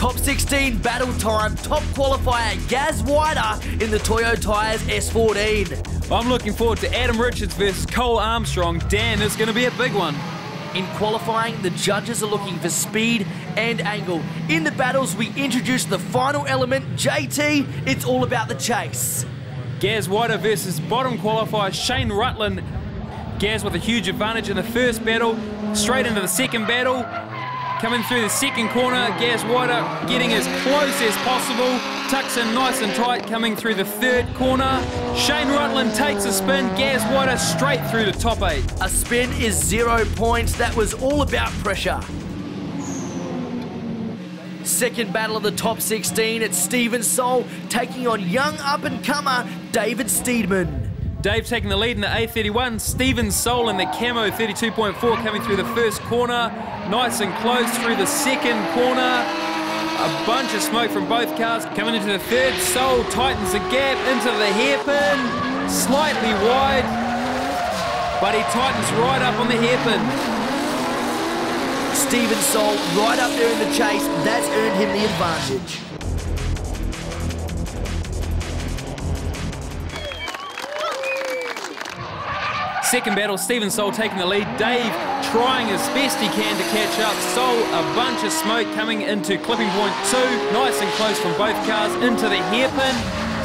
Top 16 battle time, top qualifier Gaz Wider in the Toyo Tyres S14. I'm looking forward to Adam Richards versus Cole Armstrong. Dan, it's going to be a big one. In qualifying, the judges are looking for speed and angle. In the battles, we introduce the final element, JT. It's all about the chase. Gaz Wider versus bottom qualifier Shane Rutland. Gaz with a huge advantage in the first battle, straight into the second battle. Coming through the second corner, Gaz Wider getting as close as possible. Tucks in nice and tight, coming through the third corner. Shane Rutland takes a spin, Gaz Wider straight through the top 8. A spin is 0 points. That was all about pressure. Second battle of the top 16, it's Steven Soul taking on young up-and-comer David Steedman. Dave taking the lead in the A31, Steven Soul in the camo 32.4 coming through the first corner. Nice and close through the second corner. A bunch of smoke from both cars. Coming into the third, Soul tightens the gap into the hairpin. Slightly wide, but he tightens right up on the hairpin. Steven Soul right up there in the chase. That's earned him the advantage. Second battle, Steven Soul taking the lead. Dave trying as best he can to catch up. Soul, a bunch of smoke coming into clipping point 2. Nice and close from both cars into the hairpin.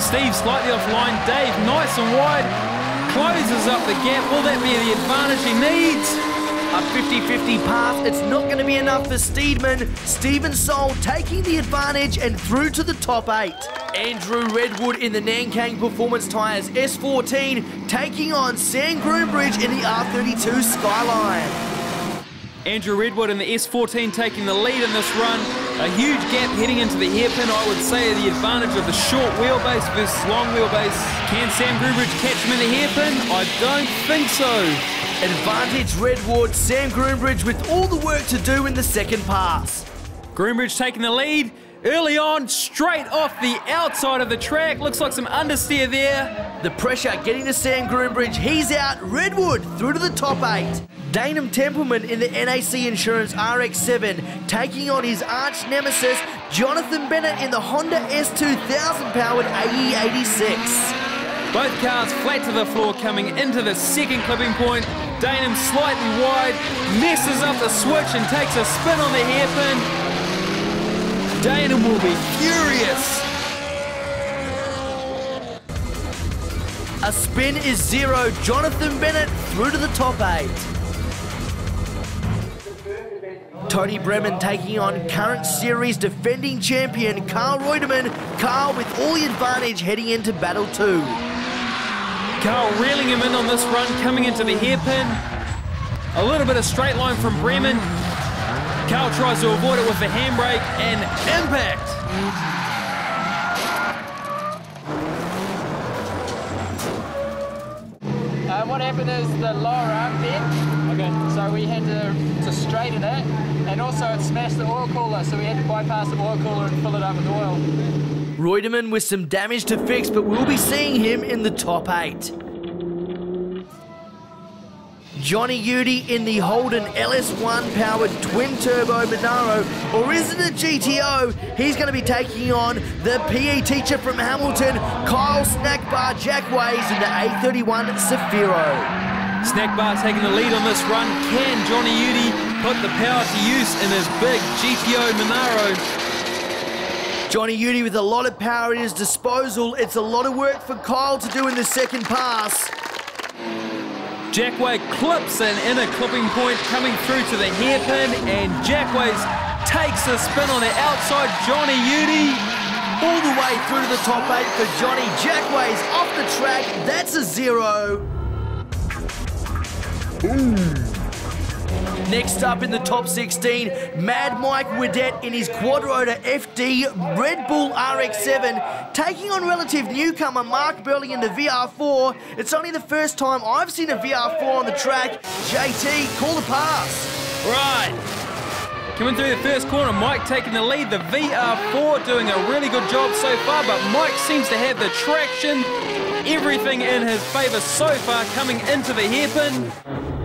Steve slightly offline. Dave nice and wide. Closes up the gap. Will that be the advantage he needs? A 50-50 pass. It's not going to be enough for Steedman. Steven Soul taking the advantage and through to the top 8. Andrew Redwood in the Nankang Performance Tyres S14 taking on Sam Groombridge in the R32 Skyline. Andrew Redwood in the S14 taking the lead in this run. A huge gap heading into the hairpin. I would say the advantage of the short wheelbase versus long wheelbase. Can Sam Groombridge catch him in the hairpin? I don't think so. Advantage Redwood, Sam Groombridge with all the work to do in the second pass. Groombridge taking the lead. Early on, straight off the outside of the track. Looks like some understeer there. The pressure getting to Sam Groombridge. He's out. Redwood through to the top 8. Danum Templeman in the NAC Insurance RX-7 taking on his arch nemesis Jonathan Bennett in the Honda S2000 powered AE86. Both cars flat to the floor coming into the second clipping point. Danum slightly wide, messes up the switch and takes a spin on the hairpin. Danum will be furious. A spin is 0. Jonathan Bennett through to the top 8. Tony Bremen taking on current series defending champion Carl Reutemann. Carl with all the advantage heading into battle 2. Carl reeling him in on this run, coming into the hairpin. A little bit of straight line from Bremen. Carl tries to avoid it with the handbrake and impact. What happened is the lower arm bent. Okay. So we had to straighten it, and also it smashed the oil cooler, so we had to bypass the oil cooler and fill it up with oil. Reutemann with some damage to fix, but we'll be seeing him in the top 8. Johnny Udy in the Holden LS1 powered twin-turbo Monaro, or is it a GTO? He's going to be taking on the PE teacher from Hamilton, Kyle Snackbar Jackways in the A31 Safiro. Snackbar taking the lead on this run. Can Johnny Udy put the power to use in his big GTO Monaro? Johnny Udy with a lot of power at his disposal. It's a lot of work for Kyle to do in the second pass. Jackway clips an inner clipping point coming through to the hairpin, and Jackways takes a spin on the outside. Johnny Udy all the way through to the top 8 for Johnny. Jackways off the track. That's a 0. Next up in the top 16, Mad Mike Wedette in his Quadrotor FD Red Bull RX-7 taking on relative newcomer Mark Burley in the VR4. It's only the first time I've seen a VR4 on the track. JT, call the pass. Right. Coming through the first corner, Mike taking the lead. The VR4 doing a really good job so far, but Mike seems to have the traction. Everything in his favour so far coming into the hairpin.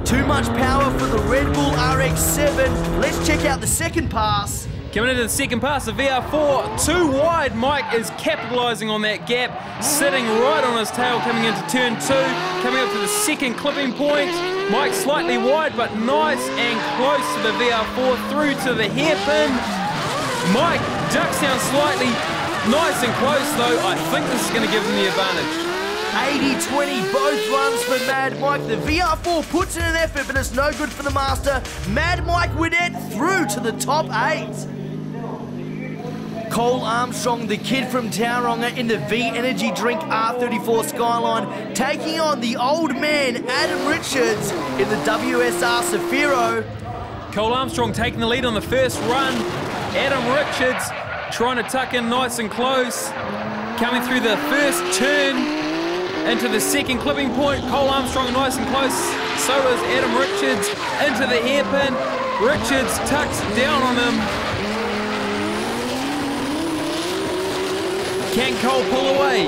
Too much power for the Red Bull RX-7. Let's check out the second pass. Coming into the second pass, the VR4, too wide. Mike is capitalising on that gap, sitting right on his tail coming into turn 2, coming up to the second clipping point. Mike slightly wide, but nice and close to the VR4, through to the hairpin. Mike ducks down slightly, nice and close though. I think this is going to give him the advantage. 80-20, both runs for Mad Mike. The VR4 puts in an effort, but it's no good for the master. Mad Mike Widdett through to the top 8. Cole Armstrong, the kid from Tauranga, in the V Energy Drink R34 Skyline, taking on the old man, Adam Richards, in the WSR Safiro. Cole Armstrong taking the lead on the first run. Adam Richards trying to tuck in nice and close. Coming through the first turn into the second clipping point. Cole Armstrong nice and close. So is Adam Richards into the hairpin. Richards tucks down on him. Can Cole pull away?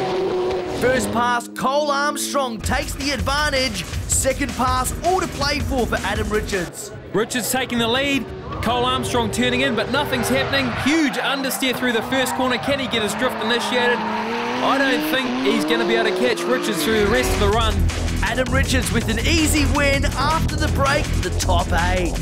First pass, Cole Armstrong takes the advantage. Second pass, all to play for Adam Richards. Richards taking the lead. Cole Armstrong turning in, but nothing's happening. Huge understeer through the first corner. Can he get his drift initiated? I don't think he's going to be able to catch Richards through the rest of the run. Adam Richards with an easy win after the break, the top 8.